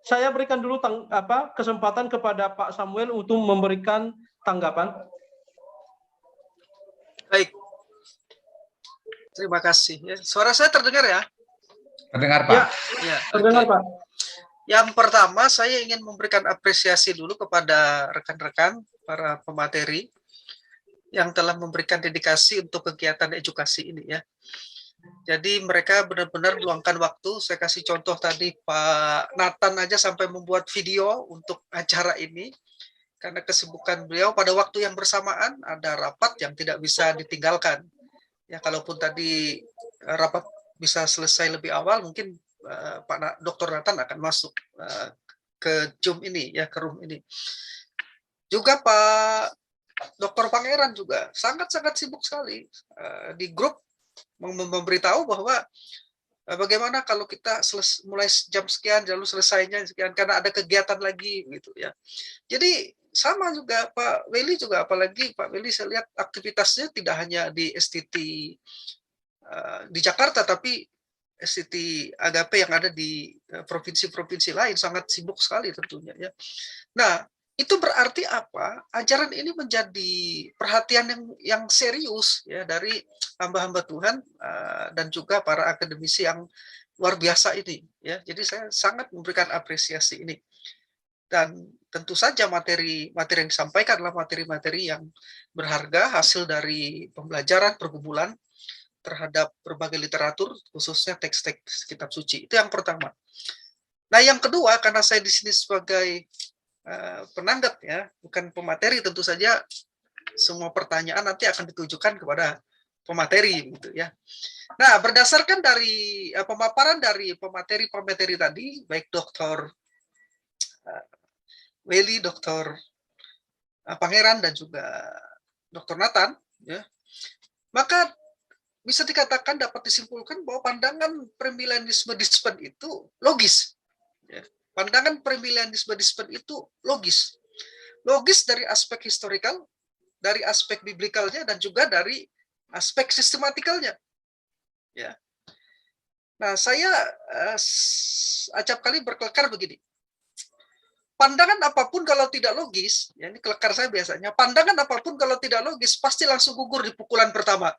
saya berikan dulu kesempatan kepada Pak Samuel untuk memberikan tanggapan. Baik. Terima kasih. Ya, suara saya terdengar ya? Terdengar, Pak. Ya, terdengar, Pak. Yang pertama, saya ingin memberikan apresiasi dulu kepada rekan-rekan, para pemateri, yang telah memberikan dedikasi untuk kegiatan edukasi ini ya. Jadi mereka benar-benar meluangkan waktu. Saya kasih contoh tadi Pak Nathan aja sampai membuat video untuk acara ini. Karena kesibukan beliau pada waktu yang bersamaan ada rapat yang tidak bisa ditinggalkan. Ya, kalaupun tadi rapat bisa selesai lebih awal, mungkin Pak Dr. Nathan akan masuk ke Zoom ini ya, ke room ini. Juga Pak Dr. Pangeran juga sangat-sangat sibuk sekali di grup memberitahu bahwa bagaimana kalau kita mulai jam sekian lalu selesainya sekian karena ada kegiatan lagi gitu ya. Jadi sama juga Pak Weli juga, apalagi Pak Weli saya lihat aktivitasnya tidak hanya di STT di Jakarta, tapi STT Agape yang ada di provinsi-provinsi lain sangat sibuk sekali tentunya ya. Nah, itu berarti apa? Ajaran ini menjadi perhatian yang serius ya dari hamba-hamba Tuhan dan juga para akademisi yang luar biasa ini ya. Jadi saya sangat memberikan apresiasi ini. Dan tentu saja materi-materi yang disampaikan adalah materi-materi yang berharga, hasil dari pembelajaran pergumulan terhadap berbagai literatur, khususnya teks-teks kitab suci. Itu yang pertama. Nah, yang kedua, karena saya di sini sebagai penanggap ya, bukan pemateri, tentu saja semua pertanyaan nanti akan ditujukan kepada pemateri gitu ya. Nah, berdasarkan dari pemaparan dari pemateri tadi, baik Dr. Weli, Dr. Pangeran dan juga Dr. Nathan ya, maka bisa dikatakan dapat disimpulkan bahwa pandangan premilenialisme dispen itu logis ya. Pandangan premilenialisme dispen itu logis. Logis dari aspek historikal, dari aspek biblikalnya, dan juga dari aspek sistematikalnya. Ya. Nah, saya acap kali berkelakar begini. Pandangan apapun kalau tidak logis, ya ini kelakar saya biasanya, pandangan apapun kalau tidak logis, pasti langsung gugur di pukulan pertama.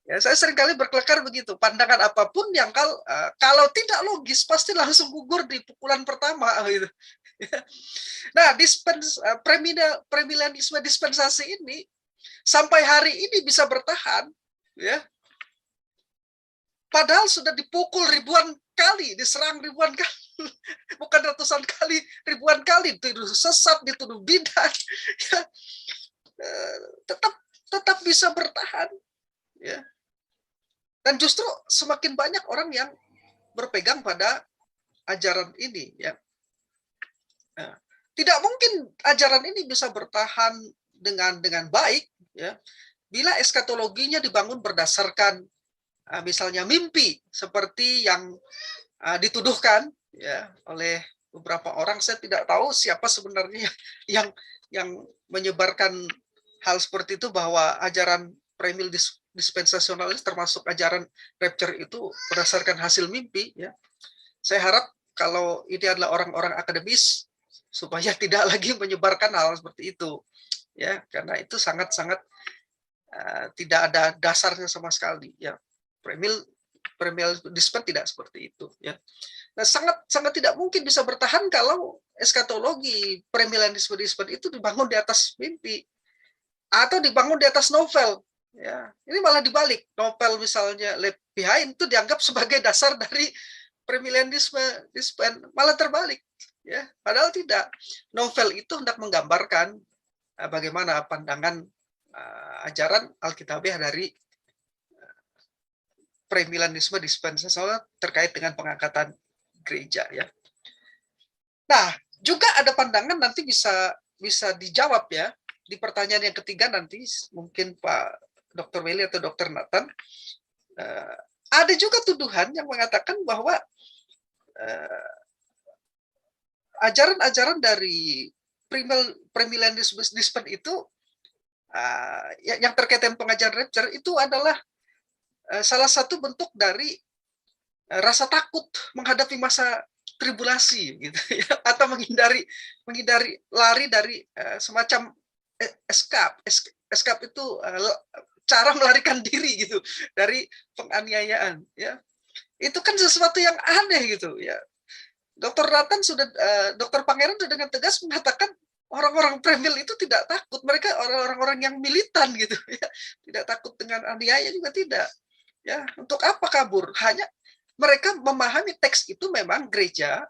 Ya, saya seringkali berkelakar begitu. Pandangan apapun yang kalau tidak logis pasti langsung gugur di pukulan pertama. Gitu. Nah, premilenialisme dispensasi ini sampai hari ini bisa bertahan, ya. Padahal sudah dipukul ribuan kali, diserang ribuan kali, bukan ratusan kali, ribuan kali, dituduh sesat, dituduh bidah, ya. Tetap bisa bertahan, ya. Dan justru semakin banyak orang yang berpegang pada ajaran ini, ya. Nah, tidak mungkin ajaran ini bisa bertahan dengan baik, ya, bila eskatologinya dibangun berdasarkan misalnya mimpi seperti yang dituduhkan ya oleh beberapa orang. Saya tidak tahu siapa sebenarnya yang menyebarkan hal seperti itu, bahwa ajaran premil dispensasionalis termasuk ajaran rapture itu berdasarkan hasil mimpi ya. Saya harap kalau ini adalah orang-orang akademis supaya tidak lagi menyebarkan hal seperti itu ya, karena itu sangat-sangat tidak ada dasarnya sama sekali ya. Premil dispen tidak seperti itu ya. Nah, sangat tidak mungkin bisa bertahan kalau eskatologi premilenialisme dispen itu dibangun di atas mimpi atau dibangun di atas novel. Ya, ini malah dibalik. Novel misalnya Left Behind itu dianggap sebagai dasar dari premilenialisme dispen, malah terbalik. Ya, padahal tidak. Novel itu hendak menggambarkan bagaimana pandangan ajaran Alkitabiah dari premilenialisme dispensasional terkait dengan pengangkatan gereja. Ya. Nah, juga ada pandangan nanti bisa dijawab ya di pertanyaan yang ketiga nanti, mungkin Pak Dr. Weli atau Dr. Nathan, ada juga tuduhan yang mengatakan bahwa ajaran-ajaran dari premilenialisme dispen itu yang terkait dengan pengajaran rapture itu adalah salah satu bentuk dari rasa takut menghadapi masa tribulasi gitu ya, atau menghindari lari dari semacam escape itu cara melarikan diri gitu dari penganiayaan ya. Itu kan sesuatu yang aneh gitu ya. Dokter Pangeran sudah dengan tegas mengatakan orang-orang Premil itu tidak takut, mereka orang-orang yang militan gitu ya, tidak takut dengan aniaya juga tidak ya. Untuk apa kabur? Hanya mereka memahami teks itu memang gereja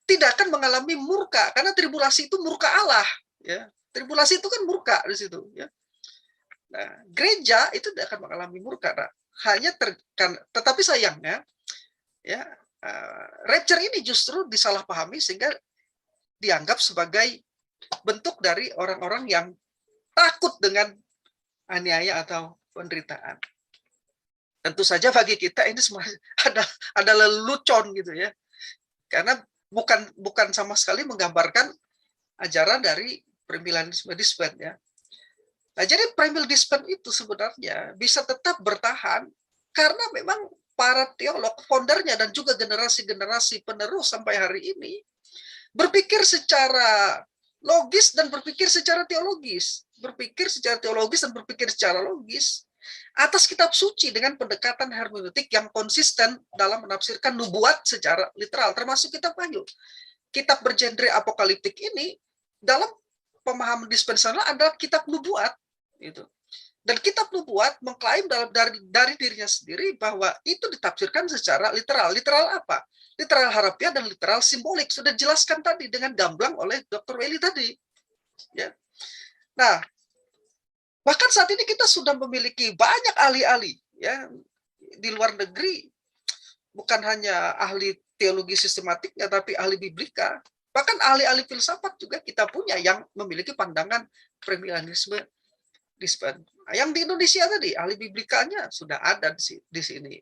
tidak akan mengalami murka, karena tribulasi itu murka Allah ya. Tribulasi itu kan murka di situ ya. Nah, gereja itu tidak akan mengalami murka, nah, tetapi sayangnya ya, rapture ini justru disalahpahami sehingga dianggap sebagai bentuk dari orang-orang yang takut dengan aniaya atau penderitaan. Tentu saja bagi kita ini semua ada lelucon gitu ya, karena bukan sama sekali menggambarkan ajaran dari premillenisme dispen ya. Nah, jadi premill dispen itu sebenarnya bisa tetap bertahan karena memang para teolog, foundernya dan juga generasi-generasi penerus sampai hari ini berpikir secara logis dan berpikir secara teologis, dan berpikir secara logis atas kitab suci dengan pendekatan hermeneutik yang konsisten dalam menafsirkan nubuat secara literal, termasuk kitab Wahyu. Kitab bergenre apokaliptik ini dalam pemahaman dispensasional adalah kitab nubuat, gitu. Dan kitab nubuat mengklaim dari dirinya sendiri bahwa itu ditafsirkan secara literal. Literal apa? Literal harafiah dan literal simbolik. Sudah dijelaskan tadi dengan gamblang oleh Dr. Welly tadi. Ya. Nah, bahkan saat ini kita sudah memiliki banyak ahli-ahli ya di luar negeri, bukan hanya ahli teologi sistematik, ya, tapi ahli biblika. Bahkan ahli-ahli filsafat juga kita punya yang memiliki pandangan premillenisme dispen. Yang di Indonesia tadi ahli biblikanya sudah ada di sini,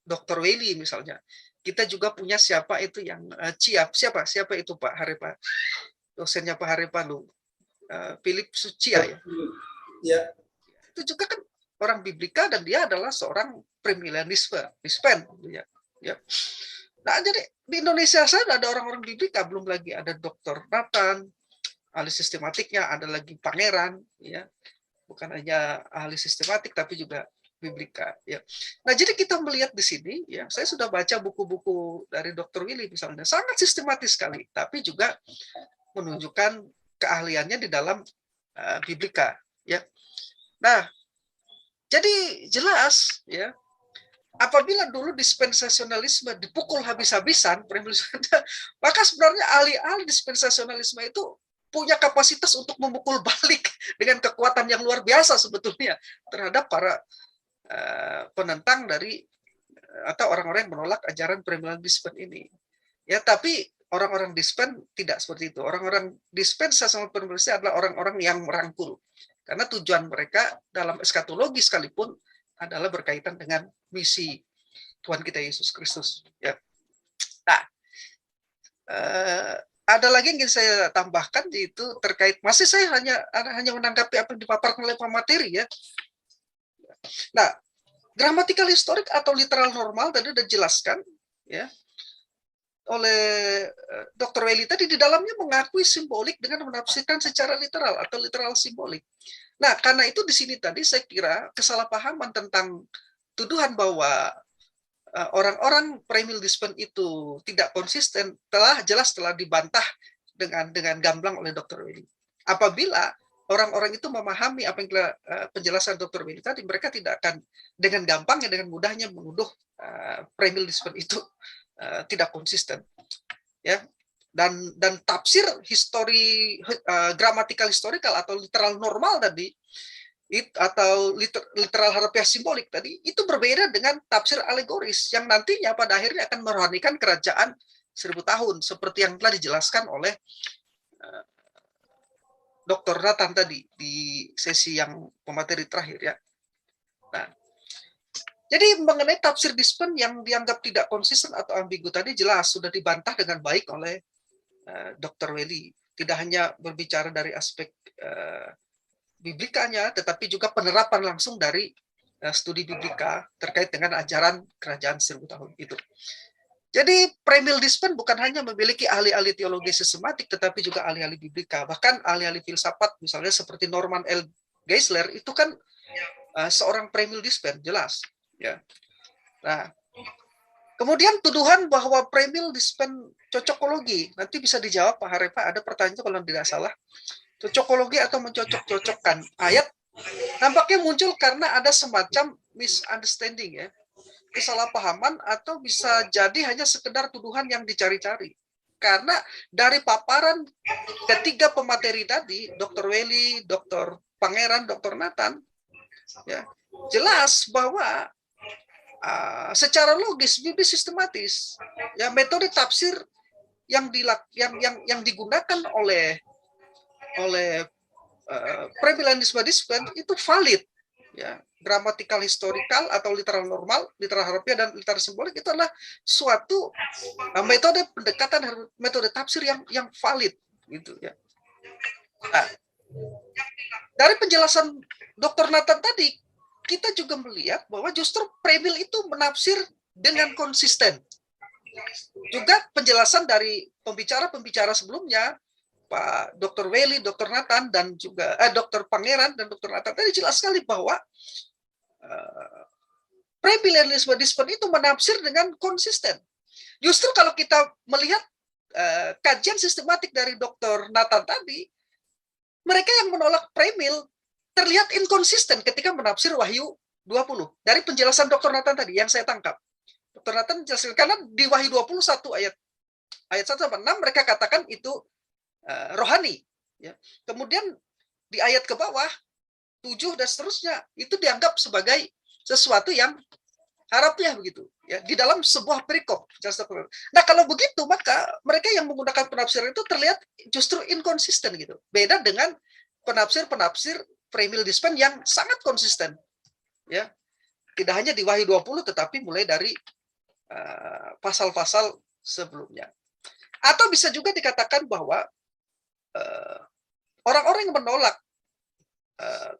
Dr. Welly misalnya. Kita juga punya siapa itu yang siapa itu Pak Harepa, dosennya Pak Harepa lu, Philip Sucia ya. Ya. Itu juga kan orang biblika dan dia adalah seorang premillenisme dispen ya. Ya. Nah, jadi di Indonesia saya ada orang-orang biblika, belum lagi ada Dr. Nathan, ahli sistematiknya, ada lagi Pangeran ya. Bukan hanya ahli sistematik tapi juga biblika ya. Nah, jadi kita melihat di sini ya, saya sudah baca buku-buku dari Dr. Willy misalnya, sangat sistematis sekali, tapi juga menunjukkan keahliannya di dalam biblika ya. Nah, jadi jelas ya, apabila dulu dispensasionalisme dipukul habis-habisan, maka sebenarnya ahli-ahli dispensasionalisme itu punya kapasitas untuk memukul balik dengan kekuatan yang luar biasa sebetulnya terhadap para penentang dari atau orang-orang yang menolak ajaran premillennial dispen ini. Ya, tapi orang-orang dispen tidak seperti itu. Orang-orang dispensasional premillennial adalah orang-orang yang merangkul. Karena tujuan mereka dalam eskatologi sekalipun adalah berkaitan dengan misi Tuhan kita Yesus Kristus. Ya. Nah, ada lagi yang ingin saya tambahkan, yaitu terkait, masih saya hanya menanggapi apa yang dipaparkan oleh pemateri ya. Nah, gramatikal historik atau literal normal tadi sudah dijelaskan ya oleh Dr. Welly tadi, di dalamnya mengakui simbolik dengan menafsirkan secara literal atau literal simbolik. Nah, karena itu di sini tadi saya kira kesalahpahaman tentang tuduhan bahwa orang-orang premil dispen itu tidak konsisten telah dibantah dengan gamblang oleh Dr. Welly. Apabila orang-orang itu memahami apa yang penjelasan Dr. Welly tadi, mereka tidak akan dengan gampangnya, dengan mudahnya menuduh premil dispen itu tidak konsisten. Ya. Dan tafsir gramatikal historikal atau literal normal tadi, atau literal harafiah simbolik tadi, itu berbeda dengan tafsir alegoris yang nantinya pada akhirnya akan merohanikan kerajaan 1000 tahun seperti yang telah dijelaskan oleh Dr. Nathan tadi di sesi yang pemateri terakhir ya. Nah, jadi mengenai tafsir dispen yang dianggap tidak konsisten atau ambigu tadi jelas sudah dibantah dengan baik oleh Dr. Welly. Tidak hanya berbicara dari aspek biblikanya, tetapi juga penerapan langsung dari studi biblika terkait dengan ajaran kerajaan 1000 tahun itu. Jadi Premil Dispen bukan hanya memiliki ahli-ahli teologi sistematik, tetapi juga ahli-ahli biblika, bahkan ahli-ahli filsafat, misalnya seperti Norman L. Geisler, itu kan seorang Premil Dispen, jelas. Ya. Nah, kemudian tuduhan bahwa Premil Dispen cocokologi, nanti bisa dijawab Pak Harepa, ada pertanyaan itu kalau tidak salah. Cocokologi atau mencocok-cocokkan ayat, nampaknya muncul karena ada semacam misunderstanding ya, kesalahpahaman, atau bisa jadi hanya sekedar tuduhan yang dicari-cari. Karena dari paparan ketiga pemateri tadi, Dr. Welly, Dr. Pangeran, Dr. Nathan, ya, jelas bahwa secara logis, biblis sistematis, ya, metode tafsir yang digunakan oleh Premilanisme Dispen itu valid, ya. Gramatikal historikal atau literal normal, literal harfiah, dan literal simbolik itu adalah suatu metode pendekatan, metode tafsir yang valid, gitu ya. Nah, dari penjelasan Dr. Nathan tadi, kita juga melihat bahwa justru Premil itu menafsir dengan konsisten. Juga penjelasan dari pembicara-pembicara sebelumnya, Pak Dr. Welly, Dr. Nathan, dan juga Dr. Pangeran dan Dr. Nathan tadi jelas sekali bahwa Premilenialisme Dispen itu menafsir dengan konsisten. Justru kalau kita melihat kajian sistematik dari Dr. Nathan tadi, mereka yang menolak Premil terlihat inkonsisten ketika menafsir Wahyu 20. Dari penjelasan Dr. Nathan tadi yang saya tangkap. Dr. Nathan jelaskan, karena di Wahyu 21 ayat 1-6 mereka katakan itu rohani. Ya. Kemudian di ayat ke bawah 7 dan seterusnya itu dianggap sebagai sesuatu yang harapnya begitu, ya, di dalam sebuah perikop. Nah, kalau begitu maka mereka yang menggunakan penafsiran itu terlihat justru inkonsisten gitu. Beda dengan penafsir-penafsir Premil Dispen yang sangat konsisten. Ya. Tidak hanya di Wahyu 20 tetapi mulai dari pasal-pasal sebelumnya. Atau bisa juga dikatakan bahwa orang-orang yang menolak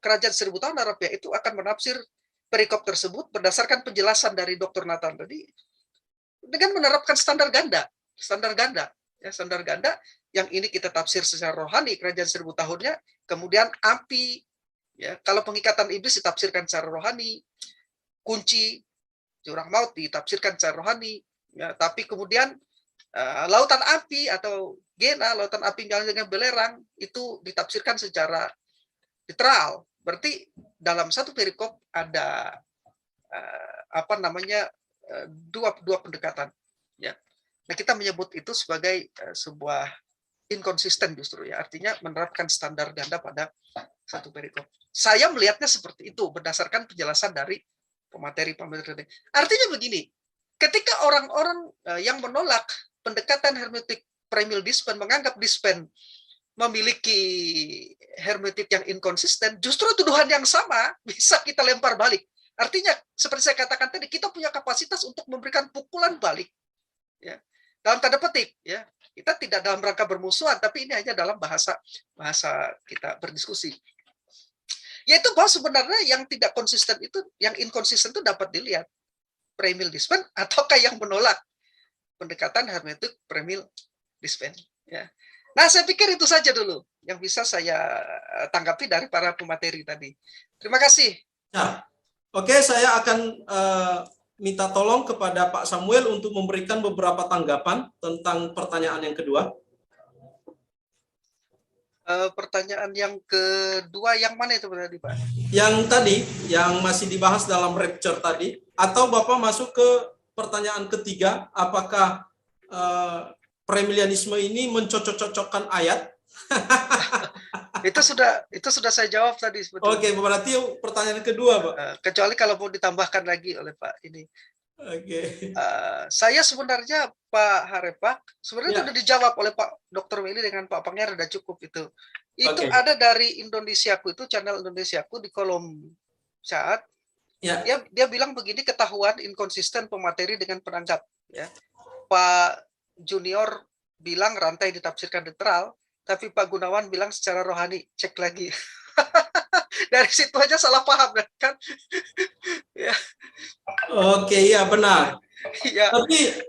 kerajaan 1000 tahun Arabia itu akan menafsir perikop tersebut berdasarkan penjelasan dari Dr. Nathan tadi dengan menerapkan standar ganda yang ini kita tafsir secara rohani kerajaan 1000 tahunnya, kemudian api, ya, kalau pengikatan iblis ditafsirkan secara rohani, kunci jurang maut ditafsirkan secara rohani, ya, tapi kemudian lautan api atau Gena, lautan api dengan belerang, itu ditafsirkan secara literal. Berarti dalam satu perikop ada dua pendekatan. Ya. Nah, kita menyebut itu sebagai sebuah inkonsisten justru, ya. Artinya menerapkan standar ganda pada satu perikop. Saya melihatnya seperti itu berdasarkan penjelasan dari pemateri. Artinya begini, ketika orang-orang yang menolak pendekatan hermeneutik Premil Dispen menganggap Dispen memiliki hermeneutik yang inkonsisten, justru tuduhan yang sama bisa kita lempar balik. Artinya, seperti saya katakan tadi, kita punya kapasitas untuk memberikan pukulan balik, ya, dalam tanda petik, ya. Kita tidak dalam rangka bermusuhan, tapi ini hanya dalam bahasa kita berdiskusi. Yaitu bahwa sebenarnya yang tidak konsisten itu, yang inkonsisten itu dapat dilihat Premil Dispen ataukah yang menolak pendekatan hermeneutik Premil Dispen. Ya. Nah, saya pikir itu saja dulu yang bisa saya tanggapi dari para pemateri tadi. Terima kasih. Ya. Oke, saya akan minta tolong kepada Pak Samuel untuk memberikan beberapa tanggapan tentang pertanyaan yang kedua. Pertanyaan yang kedua yang mana itu tadi, Pak? Yang tadi, yang masih dibahas dalam rapture tadi, atau Bapak masuk ke pertanyaan ketiga, apakah premilianisme ini mencocok-cocokkan ayat? itu sudah saya jawab tadi sebetulnya. Oke, berarti pertanyaan kedua, Pak. Kecuali kalau mau ditambahkan lagi oleh Pak ini. Oke. Saya sebenarnya Pak Harepak sebenarnya sudah dijawab oleh Pak Dr. Willy dengan Pak Pangeran, sudah cukup itu. Itu ada dari Indonesiaku, itu channel Indonesiaku di kolom chat. Ya. Dia bilang begini, ketahuan inkonsisten pemateri dengan penanggap. Ya. Pak Junior bilang rantai ditafsirkan literal, tapi Pak Gunawan bilang secara rohani. Cek lagi. Dari situ aja salah paham kan? Ya. Oke, ya benar. Ya. Tapi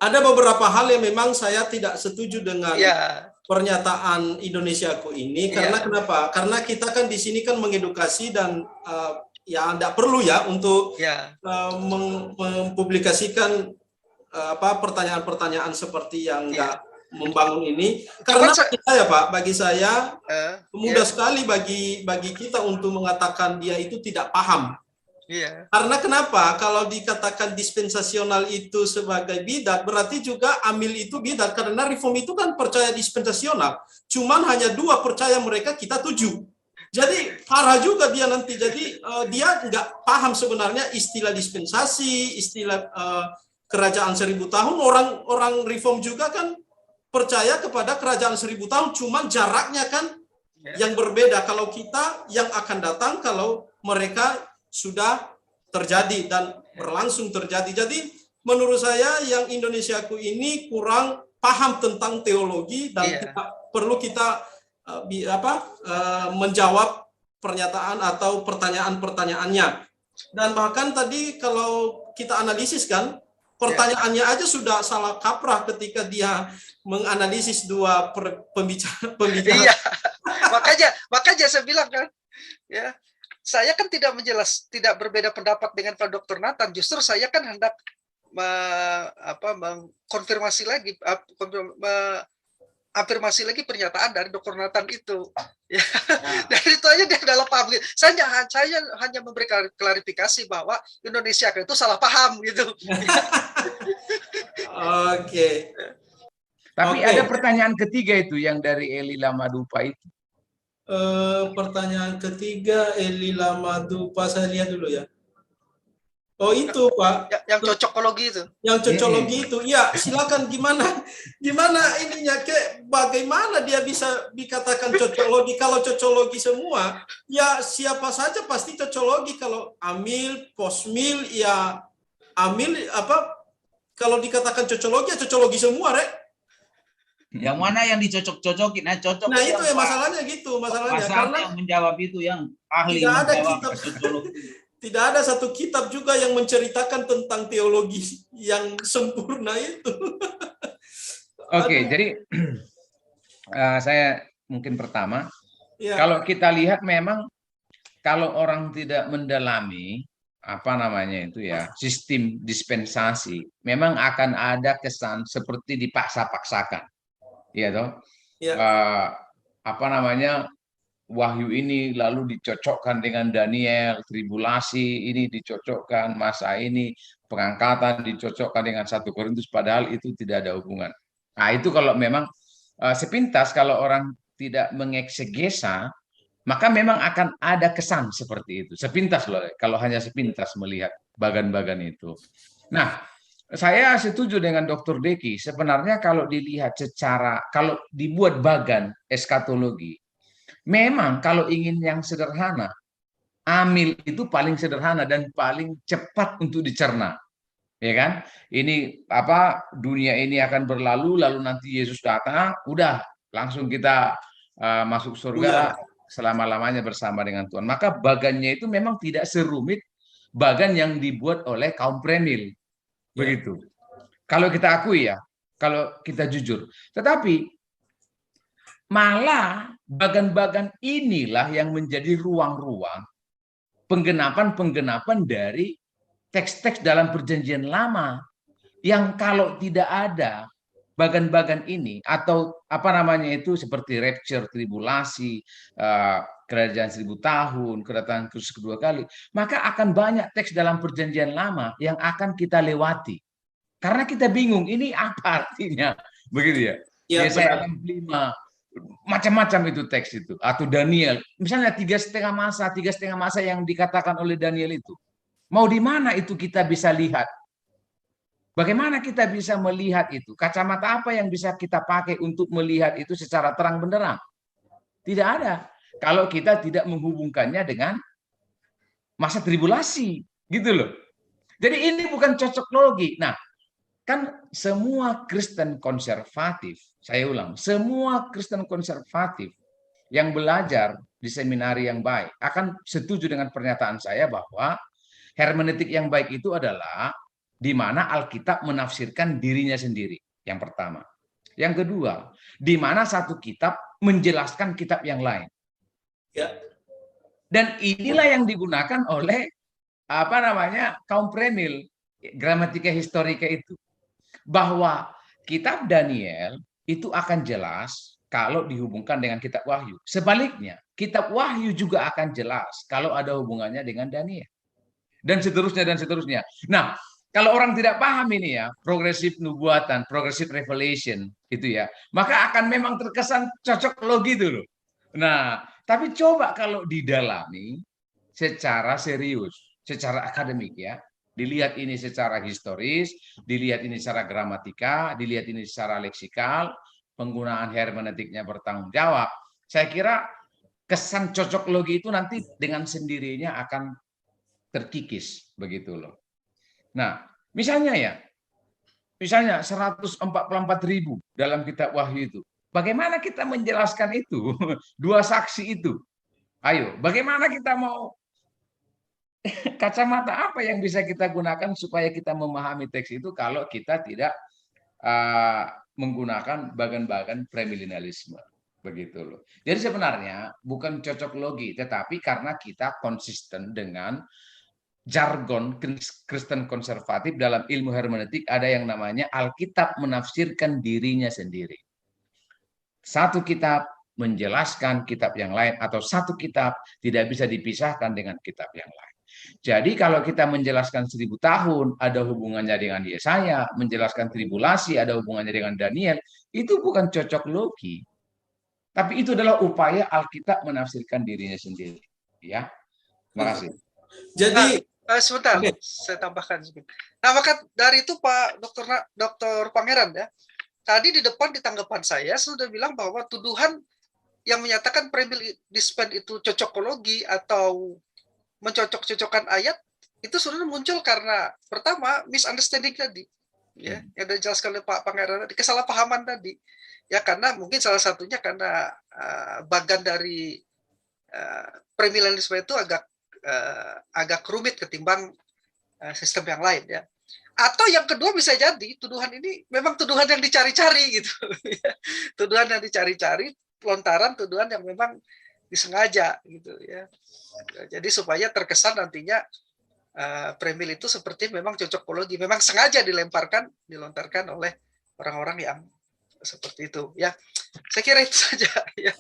ada beberapa hal yang memang saya tidak setuju dengan Ya, pernyataan Indonesiaku ini. Karena ya, kenapa? Karena kita kan di sini kan mengedukasi dan ya tidak perlu ya untuk ya, mempublikasikan pertanyaan-pertanyaan seperti yang ya. nggak membangun ini. Cuman Karena kita ya Pak, bagi saya ya, mudah sekali bagi kita untuk mengatakan dia itu tidak paham. ya, Karena kenapa? Kalau dikatakan dispensasional itu sebagai bidat, berarti juga amil itu bidat. Karena reform itu kan percaya dispensasional. Cuman hanya 2 percaya mereka, kita 7. Jadi parah juga dia nanti. Jadi dia nggak paham sebenarnya istilah dispensasi, istilah kerajaan 1000 tahun. Orang reform juga kan percaya kepada kerajaan 1000 tahun. Cuman jaraknya kan yang berbeda. Kalau kita yang akan datang, kalau mereka sudah terjadi dan berlangsung terjadi. Jadi menurut saya yang Indonesiaku ini kurang paham tentang teologi dan perlu kita menjawab pernyataan atau pertanyaan-pertanyaannya. Dan bahkan tadi kalau kita analisis kan, pertanyaannya aja sudah salah kaprah ketika dia menganalisis 2 pembicara. Iya, makanya saya bilang kan, ya. Saya kan tidak berbeda pendapat dengan Pak Dr. Nathan. Justru saya kan hendak mengkonfirmasi lagi, afirmasi lagi pernyataan dari Dr. Nathan itu. Ya. Dan itu aja dia dalam paham. Saya hanya memberi klarifikasi bahwa Indonesia itu salah paham gitu. Oke. Tapi ada pertanyaan ketiga itu yang dari Eli Lamadupa itu. Pertanyaan ketiga Eli Lamadupa, saya lihat dulu ya. Oh itu Pak. Yang cocokologi itu. Yang cocokologi itu. Ya silakan gimana ininya bagaimana dia bisa dikatakan cocokologi? Kalau cocokologi semua, ya siapa saja pasti cocokologi. Kalau amil, posmil, ya amil kalau dikatakan cocokologi ya cocokologi semua, Rek. Yang mana yang dicocok-cocokin? Nah, cocok. Nah itu ya masalahnya gitu, masalahnya karena yang menjawab itu yang ahli tidak ada menjawab kitab, sosiologi. tidak ada satu kitab juga yang menceritakan tentang teologi yang sempurna itu. Oke, jadi saya mungkin pertama, ya. Kalau kita lihat memang kalau orang tidak mendalami sistem dispensasi, memang akan ada kesan seperti dipaksa-paksakan. Iya toh, Wahyu ini lalu dicocokkan dengan Daniel, tribulasi ini dicocokkan, masa ini pengangkatan dicocokkan dengan 1 Korintus, padahal itu tidak ada hubungan. Nah itu kalau memang sepintas kalau orang tidak mengeksegesa, maka memang akan ada kesan seperti itu. Sepintas loh, kalau hanya sepintas melihat bagan-bagan itu. Nah, saya setuju dengan Dr. Deki. Sebenarnya kalau dilihat kalau dibuat bagan eskatologi, memang kalau ingin yang sederhana, amil itu paling sederhana dan paling cepat untuk dicerna. Ya kan? Ini dunia ini akan berlalu, lalu nanti Yesus datang, udah langsung kita masuk surga selama-lamanya bersama dengan Tuhan. Maka bagannya itu memang tidak serumit bagan yang dibuat oleh kaum premil. Begitu. Kalau kita akui ya, kalau kita jujur. Tetapi malah bagan-bagan inilah yang menjadi ruang-ruang penggenapan-penggenapan dari teks-teks dalam Perjanjian Lama yang kalau tidak ada bagan-bagan ini atau seperti rapture, tribulasi, kerajaan 1000 tahun, kedatangan Kristus kedua kali, maka akan banyak teks dalam Perjanjian Lama yang akan kita lewati karena kita bingung ini apa artinya, begitu ya. Yesaya 65 macam-macam itu teks itu, atau Daniel misalnya 3,5 masa yang dikatakan oleh Daniel itu, mau di mana itu kita bisa lihat? Bagaimana kita bisa melihat itu? Kacamata apa yang bisa kita pakai untuk melihat itu secara terang benderang? Tidak ada. Kalau kita tidak menghubungkannya dengan masa tribulasi, gitu loh. Jadi ini bukan cocokologi. Nah, kan semua Kristen konservatif, saya ulang, semua Kristen konservatif yang belajar di seminari yang baik akan setuju dengan pernyataan saya bahwa hermeneutik yang baik itu adalah di mana Alkitab menafsirkan dirinya sendiri. Yang pertama. Yang kedua, di mana satu kitab menjelaskan kitab yang lain. Ya. Dan inilah yang digunakan oleh kaum premil, gramatika historika itu, bahwa kitab Daniel itu akan jelas kalau dihubungkan dengan kitab Wahyu. Sebaliknya, kitab Wahyu juga akan jelas kalau ada hubungannya dengan Daniel. Dan seterusnya, dan seterusnya. Nah, kalau orang tidak paham ini ya, progresif nubuatan, progresif revelation, itu ya, maka akan memang terkesan cocok logi dulu. Nah, tapi coba kalau didalami secara serius, secara akademik ya, dilihat ini secara historis, dilihat ini secara gramatika, dilihat ini secara leksikal, penggunaan hermeneutiknya bertanggung jawab. Saya kira kesan cocok logi itu nanti dengan sendirinya akan terkikis begitu loh. Nah, misalnya 144.000 dalam kitab Wahyu itu. Bagaimana kita menjelaskan itu? Dua saksi itu. Ayo, bagaimana kita mau kacamata apa yang bisa kita gunakan supaya kita memahami teks itu kalau kita tidak menggunakan bagan-bagan premilenialisme begitu loh. Jadi sebenarnya bukan cocok logi, tetapi karena kita konsisten dengan jargon Kristen konservatif dalam ilmu hermeneutik ada yang namanya Alkitab menafsirkan dirinya sendiri. Satu kitab menjelaskan kitab yang lain atau satu kitab tidak bisa dipisahkan dengan kitab yang lain. Jadi kalau kita menjelaskan 1000 tahun ada hubungannya dengan Yesaya, menjelaskan tribulasi ada hubungannya dengan Daniel, itu bukan cocok logi. Tapi itu adalah upaya Alkitab menafsirkan dirinya sendiri. Ya, terima kasih. Jadi sebentar, saya tambahkan sedikit. Nah, maka dari itu Pak Dr. Pangeran ya, tadi di depan di tanggapan saya sudah bilang bahwa tuduhan yang menyatakan premil dispen itu cocokologi atau mencocok-cocokkan ayat itu sudah muncul karena pertama misunderstanding tadi, ya, yang dijelaskan oleh Pak Pangeran tadi, kesalahpahaman tadi, ya karena mungkin salah satunya karena bagian dari premilenialisme itu agak rumit ketimbang sistem yang lain ya. Atau yang kedua bisa jadi tuduhan ini memang tuduhan yang dicari-cari gitu. Tuduhan yang dicari-cari lontaran tuduhan yang memang disengaja gitu ya. Jadi supaya terkesan nantinya premil itu seperti memang cocokologi, memang sengaja dilontarkan oleh orang-orang yang seperti itu ya. Saya kira itu saja ya.